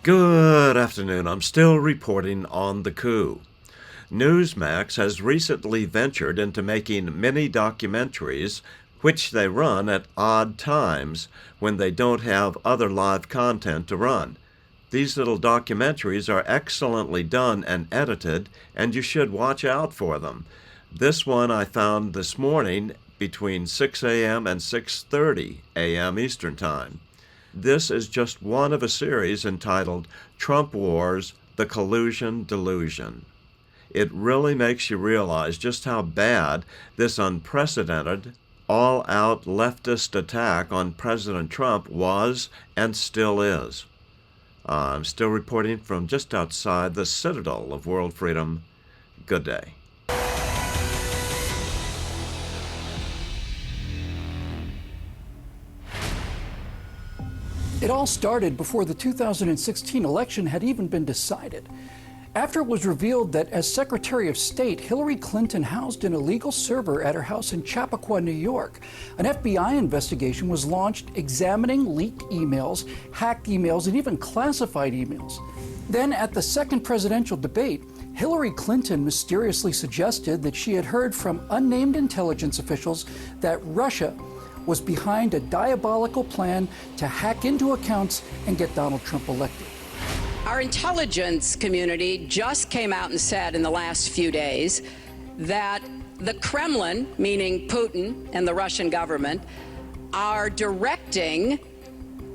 Good afternoon. I'm still reporting on the coup. Newsmax has recently ventured into making mini documentaries, which they run at odd times when they don't have other live content to run. These little documentaries are excellently done and edited, and you should watch out for them. This one I found this morning between 6 a.m. and 6:30 a.m. Eastern Time. This is just one of a series entitled Trump Wars, the Collusion, Delusion. It really makes you realize just how bad this unprecedented, all-out leftist attack on President Trump was and still is. I'm still reporting from just outside the citadel of world freedom. Good day. It all started before the 2016 election had even been decided. After it was revealed that as Secretary of State, Hillary Clinton housed an illegal server at her house in Chappaqua, New York, an FBI investigation was launched examining leaked emails, hacked emails, and even classified emails. Then at the second presidential debate, Hillary Clinton mysteriously suggested that she had heard from unnamed intelligence officials that Russia was behind a diabolical plan to hack into accounts and get Donald Trump elected. Our intelligence community just came out and said in the last few days that the Kremlin, meaning Putin and the Russian government, are directing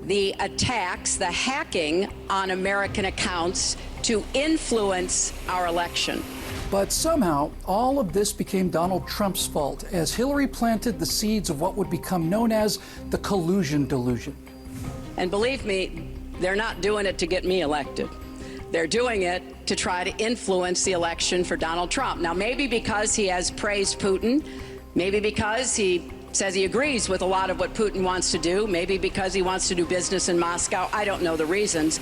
the attacks, the hacking on American accounts to influence our election. But somehow, all of this became Donald Trump's fault as Hillary planted the seeds of what would become known as the collusion delusion. And believe me, they're not doing it to get me elected. They're doing it to try to influence the election for Donald Trump. Now, maybe because he has praised Putin, maybe because he says he agrees with a lot of what Putin wants to do, maybe because he wants to do business in Moscow. I don't know the reasons.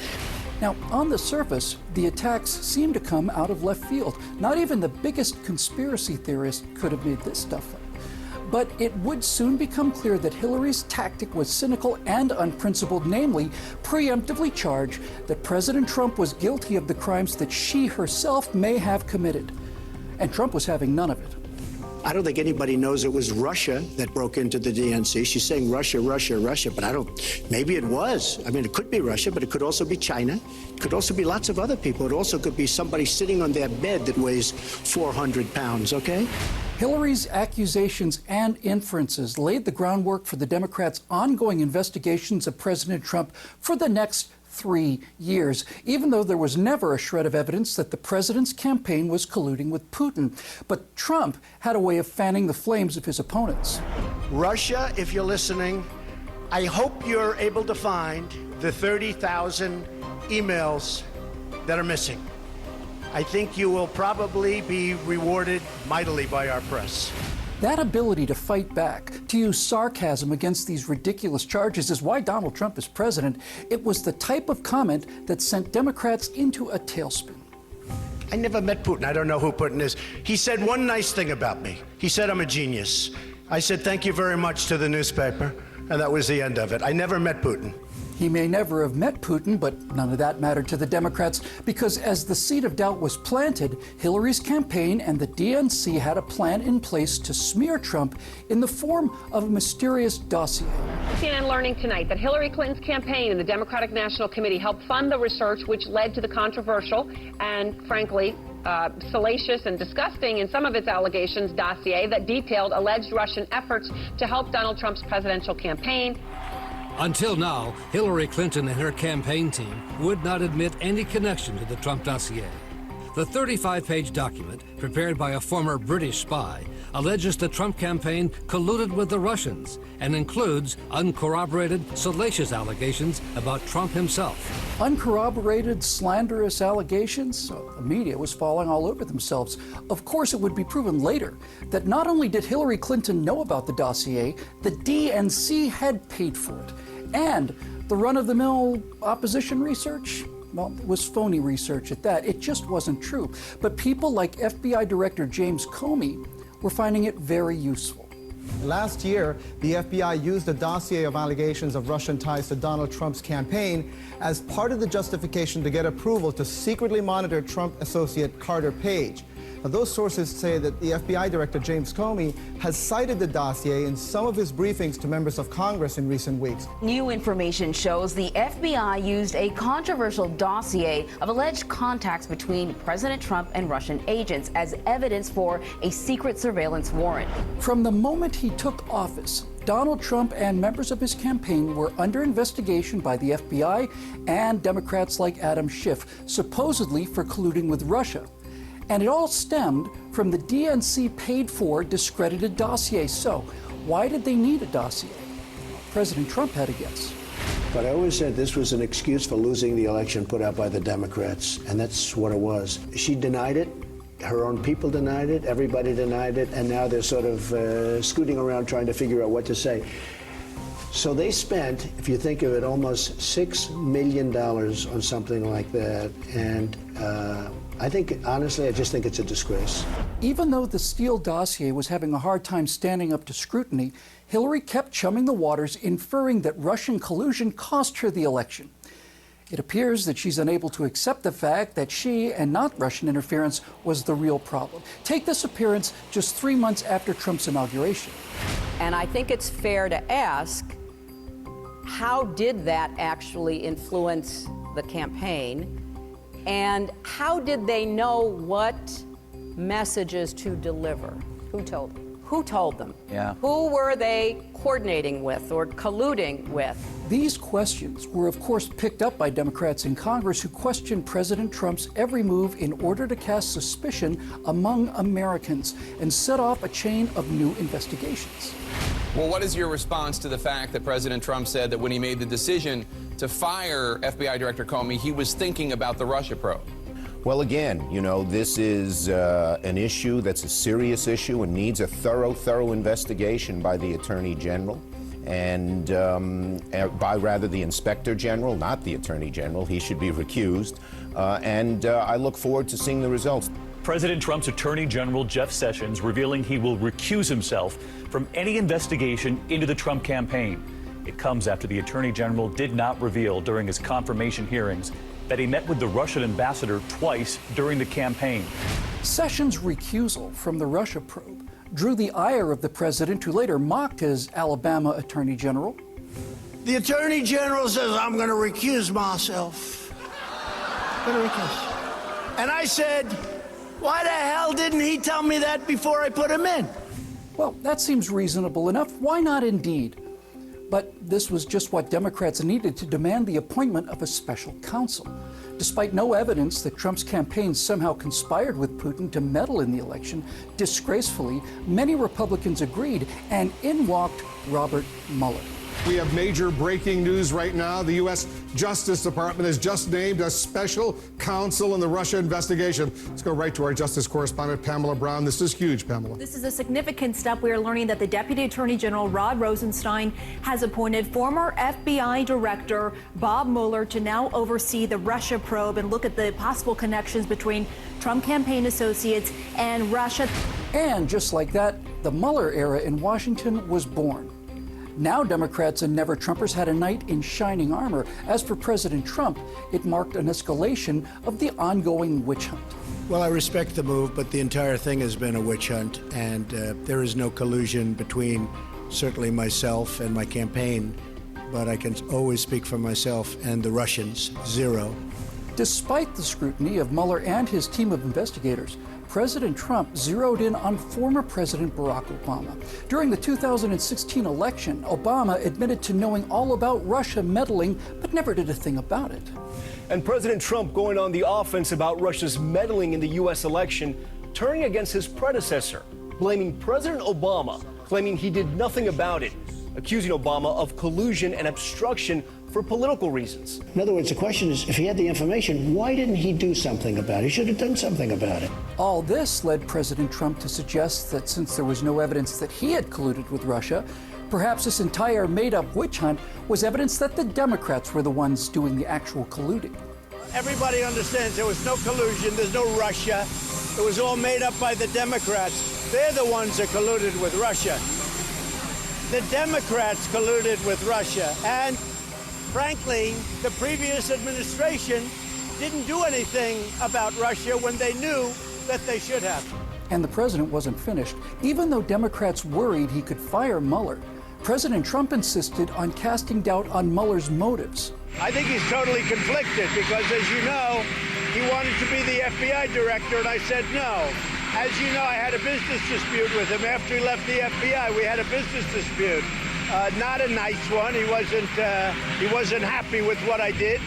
Now, on the surface, the attacks seem to come out of left field. Not even the biggest conspiracy theorist could have made this stuff up. But it would soon become clear that Hillary's tactic was cynical and unprincipled, namely, preemptively charge that President Trump was guilty of the crimes that she herself may have committed. And Trump was having none of it. I don't think anybody knows it was Russia that broke into the DNC. She's saying Russia, Russia, Russia, but maybe it was. I mean, it could be Russia, but it could also be China. It could also be lots of other people. It also could be somebody sitting on their bed that weighs 400 pounds, okay? Hillary's accusations and inferences laid the groundwork for the Democrats' ongoing investigations of President Trump for the next 3 years, even though there was never a shred of evidence that the president's campaign was colluding with Putin. But Trump had a way of fanning the flames of his opponents. Russia, if you're listening, I hope you're able to find the 30,000 emails that are missing. I think you will probably be rewarded mightily by our press. That ability to fight back, to use sarcasm against these ridiculous charges is why Donald Trump is president. It was the type of comment that sent Democrats into a tailspin. I never met Putin. I don't know who Putin is. He said one nice thing about me. He said I'm a genius. I said thank you very much to the newspaper, and that was the end of it. I never met Putin. He may never have met Putin, but none of that mattered to the Democrats because as the seed of doubt was planted, Hillary's campaign and the DNC had a plan in place to smear Trump in the form of a mysterious dossier. CNN learning tonight that Hillary Clinton's campaign and the Democratic National Committee helped fund the research which led to the controversial and, frankly, salacious and disgusting in some of its allegations dossier that detailed alleged Russian efforts to help Donald Trump's presidential campaign. Until now, Hillary Clinton and her campaign team would not admit any connection to the Trump dossier. The 35-page document, prepared by a former British spy, alleges the Trump campaign colluded with the Russians and includes uncorroborated, salacious allegations about Trump himself. Uncorroborated, slanderous allegations? The media was falling all over themselves. Of course, it would be proven later that not only did Hillary Clinton know about the dossier, the DNC had paid for it. And the run-of-the-mill opposition research? Well, it was phony research at that. It just wasn't true. But people like FBI Director James Comey were finding it very useful. Last year, the FBI used a dossier of allegations of Russian ties to Donald Trump's campaign as part of the justification to get approval to secretly monitor Trump associate Carter Page. Now, those sources say that the FBI Director James Comey has cited the dossier in some of his briefings to members of Congress in recent weeks. New information shows the FBI used a controversial dossier of alleged contacts between President Trump and Russian agents as evidence for a secret surveillance warrant. From the moment he took office, Donald Trump and members of his campaign were under investigation by the FBI and Democrats like Adam Schiff, supposedly for colluding with Russia. And it all stemmed from the DNC paid-for discredited dossier. So why did they need a dossier? President Trump had a guess. But I always said this was an excuse for losing the election put out by the Democrats, and that's what it was. She denied it. Her own people denied it. Everybody denied it. And now they're sort of scooting around trying to figure out what to say. So they spent, if you think of it, almost $6 million on something like that. And I think, honestly, I just think it's a disgrace. Even though the Steele dossier was having a hard time standing up to scrutiny, Hillary kept chumming the waters, inferring that Russian collusion cost her the election. It appears that she's unable to accept the fact that she, and not Russian interference, was the real problem. Take this appearance just 3 months after Trump's inauguration. And I think it's fair to ask, how did that actually influence the campaign? And how did they know what messages to deliver? Who told them? Who told them? Yeah. Who were they coordinating with or colluding with? These questions were, of course, picked up by Democrats in Congress who questioned President Trump's every move in order to cast suspicion among Americans and set off a chain of new investigations. Well, what is your response to the fact that President Trump said that when he made the decision to fire FBI Director Comey, he was thinking about the Russia probe? Well, again, you know, this is an issue that's a serious issue and needs a thorough investigation by the Attorney General and by rather the Inspector General, not the Attorney General. He should be recused. And I look forward to seeing the results. President Trump's Attorney General Jeff Sessions revealing he will recuse himself from any investigation into the Trump campaign. It comes after the Attorney General did not reveal during his confirmation hearings that he met with the Russian ambassador twice during the campaign. Sessions' recusal from the Russia probe drew the ire of the president, who later mocked his Alabama Attorney General. The Attorney General says, I'm going to recuse myself. I'm going to recuse. And I said, why the hell didn't he tell me that before I put him in? Well, that seems reasonable enough. Why not indeed? But this was just what Democrats needed to demand the appointment of a special counsel. Despite no evidence that Trump's campaign somehow conspired with Putin to meddle in the election, disgracefully, many Republicans agreed, and in walked Robert Mueller. We have major breaking news right now. The U.S. Justice Department has just named a special counsel in the Russia investigation. Let's go right to our Justice correspondent, Pamela Brown. This is huge, Pamela. This is a significant step. We are learning that the Deputy Attorney General Rod Rosenstein has appointed former FBI Director Bob Mueller to now oversee the Russia probe and look at the possible connections between Trump campaign associates and Russia. And just like that, the Mueller era in Washington was born. Now Democrats and never-Trumpers had a knight in shining armor. As for President Trump, it marked an escalation of the ongoing witch hunt. Well, I respect the move, but the entire thing has been a witch hunt, and there is no collusion between certainly myself and my campaign, but I can always speak for myself and the Russians. Zero. Despite the scrutiny of Mueller and his team of investigators, President Trump zeroed in on former President Barack Obama. During the 2016 election, Obama admitted to knowing all about Russia meddling, but never did a thing about it. And President Trump going on the offense about Russia's meddling in the U.S. election, turning against his predecessor, blaming President Obama, claiming he did nothing about it, accusing Obama of collusion and obstruction for political reasons. In other words, the question is, if he had the information, why didn't he do something about it? He should have done something about it. All this led President Trump to suggest that since there was no evidence that he had colluded with Russia, perhaps this entire made-up witch hunt was evidence that the Democrats were the ones doing the actual colluding. Everybody understands there was no collusion, there's no Russia. It was all made up by the Democrats. They're the ones that colluded with Russia. The Democrats colluded with Russia, and frankly, the previous administration didn't do anything about Russia when they knew that they should have. And the president wasn't finished. Even though Democrats worried he could fire Mueller, President Trump insisted on casting doubt on Mueller's motives. I think he's totally conflicted because, as you know, he wanted to be the FBI director, and I said no. As you know, I had a business dispute with him after he left the FBI. We had a business dispute, not a nice one. He wasn't happy with what I did,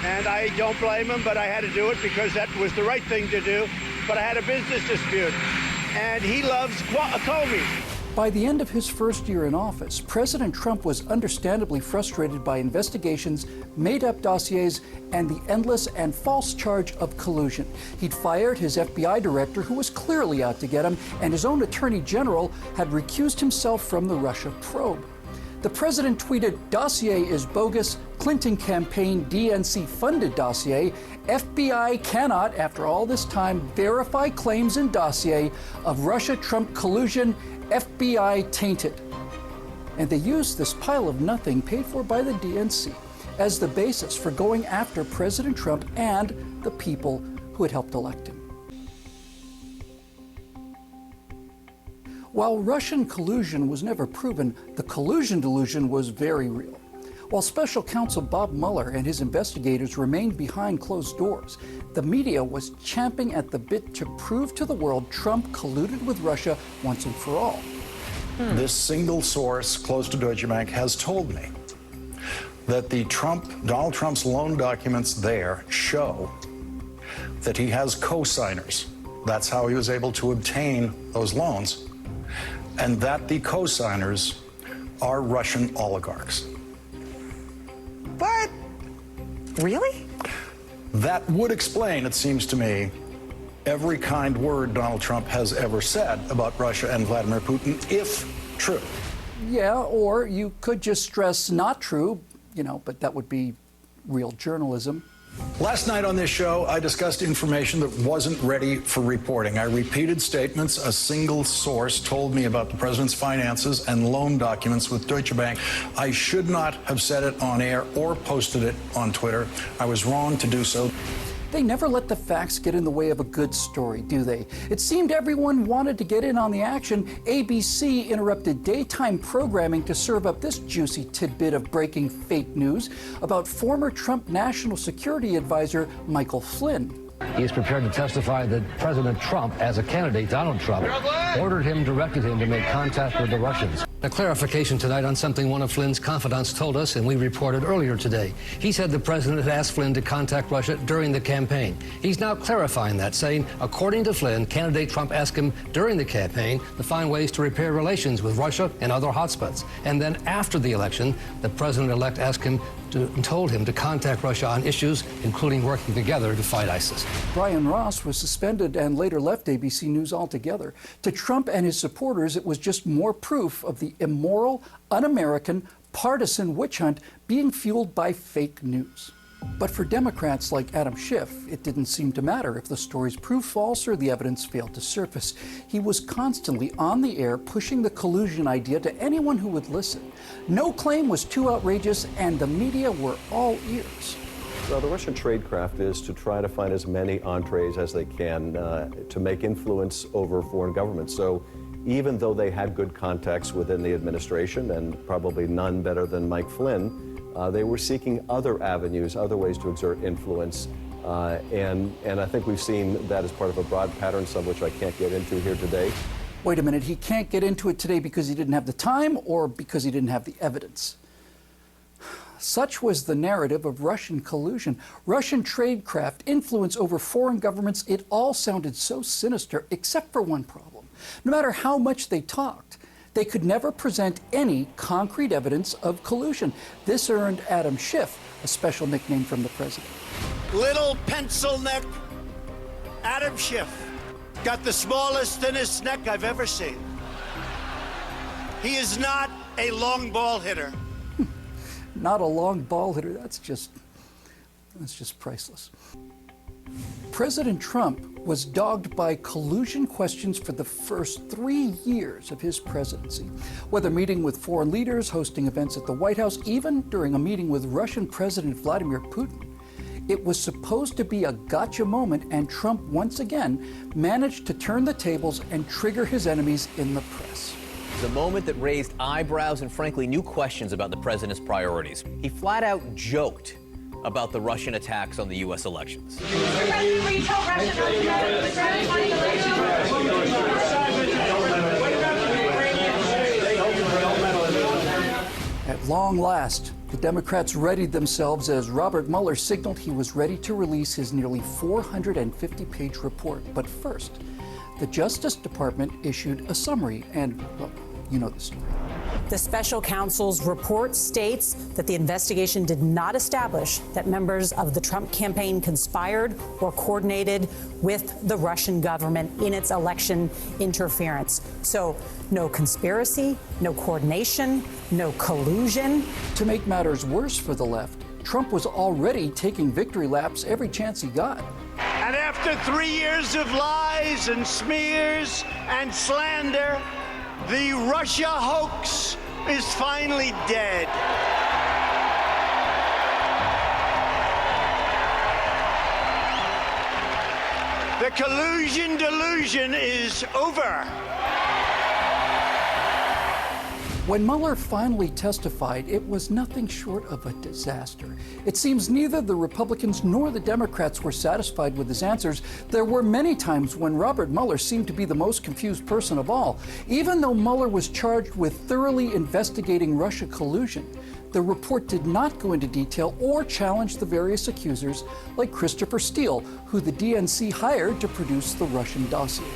and I don't blame him. But I had to do it because that was the right thing to do. But I had a business dispute, and he loves Comey. By the end of his first year in office, President Trump was understandably frustrated by investigations, made-up dossiers, and the endless and false charge of collusion. He'd fired his FBI director, who was clearly out to get him, and his own attorney general had recused himself from the Russia probe. The president tweeted, "Dossier is bogus. Clinton campaign DNC-funded dossier. FBI cannot, after all this time, verify claims in dossier of Russia-Trump collusion. FBI tainted." And they used this pile of nothing paid for by the DNC as the basis for going after President Trump and the people who had helped elect him. While Russian collusion was never proven, the collusion delusion was very real. While Special Counsel Bob Mueller and his investigators remained behind closed doors, the media was champing at the bit to prove to the world Trump colluded with Russia once and for all. This single source close to Deutsche Bank has told me that Donald Trump's loan documents there show that he has co-signers. That's how he was able to obtain those loans, and that the co-signers are Russian oligarchs. What? Really? That would explain, it seems to me, every kind word Donald Trump has ever said about Russia and Vladimir Putin, if true. Yeah, or you could just stress not true, but that would be real journalism. Last night on this show, I discussed information that wasn't ready for reporting. I repeated statements a single source told me about the president's finances and loan documents with Deutsche Bank. I should not have said it on air or posted it on Twitter. I was wrong to do so. They never let the facts get in the way of a good story, do they? It seemed everyone wanted to get in on the action. ABC interrupted daytime programming to serve up this juicy tidbit of breaking fake news about former Trump National Security Advisor Michael Flynn. He is prepared to testify that President Trump, as a candidate, Donald Trump, directed him to make contact with the Russians. A clarification tonight on something one of Flynn's confidants told us, and we reported earlier today. He said the president had asked Flynn to contact Russia during the campaign. He's now clarifying that, saying, according to Flynn, candidate Trump asked him during the campaign to find ways to repair relations with Russia and other hotspots. And then after the election, the president-elect asked him and told him to contact Russia on issues, including working together to fight ISIS. Brian Ross was suspended and later left ABC News altogether. To Trump and his supporters, it was just more proof of the immoral, un-American, partisan witch hunt being fueled by fake news. But for Democrats like Adam Schiff, it didn't seem to matter if the stories proved false or the evidence failed to surface. He was constantly on the air pushing the collusion idea to anyone who would listen. No claim was too outrageous, and the media were all ears. Well, the Russian tradecraft is to try to find as many entrees as they can to make influence over foreign governments. So even though they had good contacts within the administration, and probably none better than Mike Flynn, they were seeking other avenues, other ways to exert influence. And I think we've seen that as part of a broad pattern, some of which I can't get into here today. Wait a minute, he can't get into it today because he didn't have the time or because he didn't have the evidence? Such was the narrative of Russian collusion, Russian tradecraft, influence over foreign governments. It all sounded so sinister, except for one problem. No matter how much they talked, they could never present any concrete evidence of collusion. This earned Adam Schiff a special nickname from the president. Little pencil neck Adam Schiff got the smallest, thinnest neck I've ever seen. He is not a long ball hitter. Not a long ball hitter. That's just priceless. President Trump was dogged by collusion questions for the first 3 years of his presidency. Whether meeting with foreign leaders, hosting events at the White House, even during a meeting with Russian President Vladimir Putin, it was supposed to be a gotcha moment, and Trump once again managed to turn the tables and trigger his enemies in the press. The moment that raised eyebrows and frankly new questions about the president's priorities. He flat out joked about the Russian attacks on the U.S. elections. At long last, the Democrats readied themselves as Robert Mueller signaled he was ready to release his nearly 450-page report. But first, the Justice Department issued a summary, and, well, you know the story. The special counsel's report states that the investigation did not establish that members of the Trump campaign conspired or coordinated with the Russian government in its election interference. So no conspiracy, no coordination, no collusion. To make matters worse for the left, Trump was already taking victory laps every chance he got. And after 3 years of lies and smears and slander, the Russia hoax is finally dead. The collusion delusion is over. When Mueller finally testified, it was nothing short of a disaster. It seems neither the Republicans nor the Democrats were satisfied with his answers. There were many times when Robert Mueller seemed to be the most confused person of all. Even though Mueller was charged with thoroughly investigating Russia collusion, the report did not go into detail or challenge the various accusers, like Christopher Steele, who the DNC hired to produce the Russian dossier.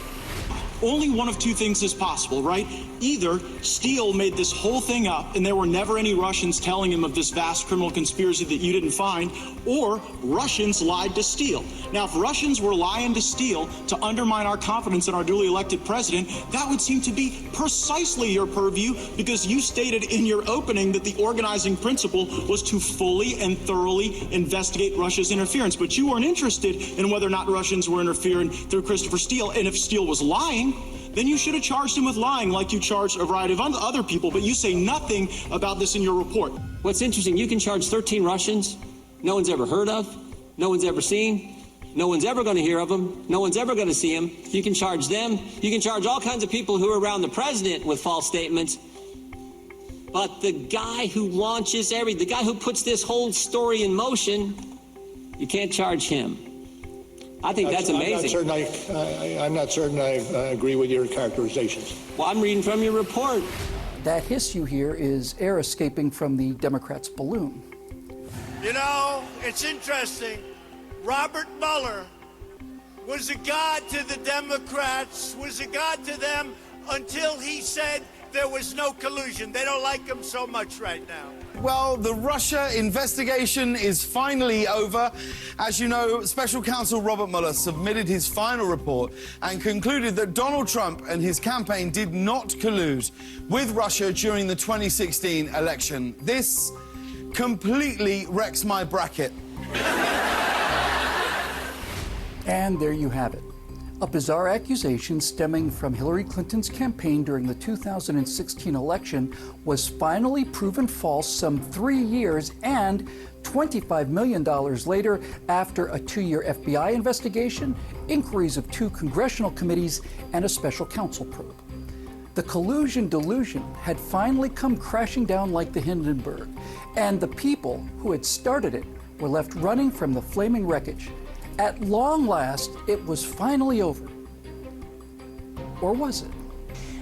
Only one of two things is possible, right? Either Steele made this whole thing up and there were never any Russians telling him of this vast criminal conspiracy that you didn't find, or Russians lied to Steele. Now, if Russians were lying to Steele to undermine our confidence in our duly elected president, that would seem to be precisely your purview, because you stated in your opening that the organizing principle was to fully and thoroughly investigate Russia's interference. But you weren't interested in whether or not Russians were interfering through Christopher Steele. And if Steele was lying, then you should have charged him with lying like you charged a variety of other people, but you say nothing about this in your report. What's interesting, you can charge 13 Russians no one's ever heard of, no one's ever seen, no one's ever going to hear of them, no one's ever going to see them. You can charge them. You can charge all kinds of people who are around the president with false statements. But the guy who launches the guy who puts this whole story in motion, you can't charge him. I think that's amazing. I'm not certain I agree with your characterizations. Well, I'm reading from your report. That hiss you hear is air escaping from the Democrats' balloon. You know, it's interesting. Robert Mueller was a god to the Democrats, was a god to them until he said there was no collusion. They don't like him so much right now. Well, the Russia investigation is finally over. As you know, Special Counsel Robert Mueller submitted his final report and concluded that Donald Trump and his campaign did not collude with Russia during the 2016 election. This completely wrecks my bracket. And there you have it. A bizarre accusation stemming from Hillary Clinton's campaign during the 2016 election was finally proven false some 3 years and $25 million later after a 2-year FBI investigation, inquiries of 2 congressional committees, and a special counsel probe. The collusion delusion had finally come crashing down like the Hindenburg, and the people who had started it were left running from the flaming wreckage. At long last, it was finally over. Or was it?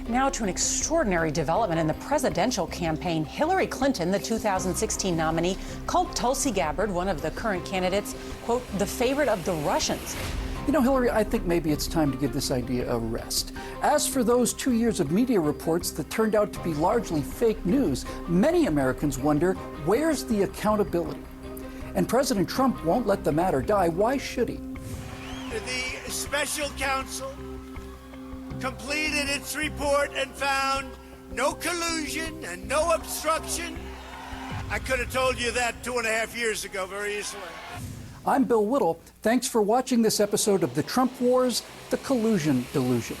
Now to an extraordinary development in the presidential campaign. Hillary Clinton, the 2016 nominee, called Tulsi Gabbard, one of the current candidates, quote, the favorite of the Russians. You know, Hillary, I think maybe it's time to give this idea a rest. As for those 2 years of media reports that turned out to be largely fake news, many Americans wonder, where's the accountability? And President Trump won't let the matter die. Why should he? The special counsel completed its report and found no collusion and no obstruction. I could have told you that 2.5 years ago very easily. I'm Bill Whittle. Thanks for watching this episode of The Trump Wars, The Collusion Delusion.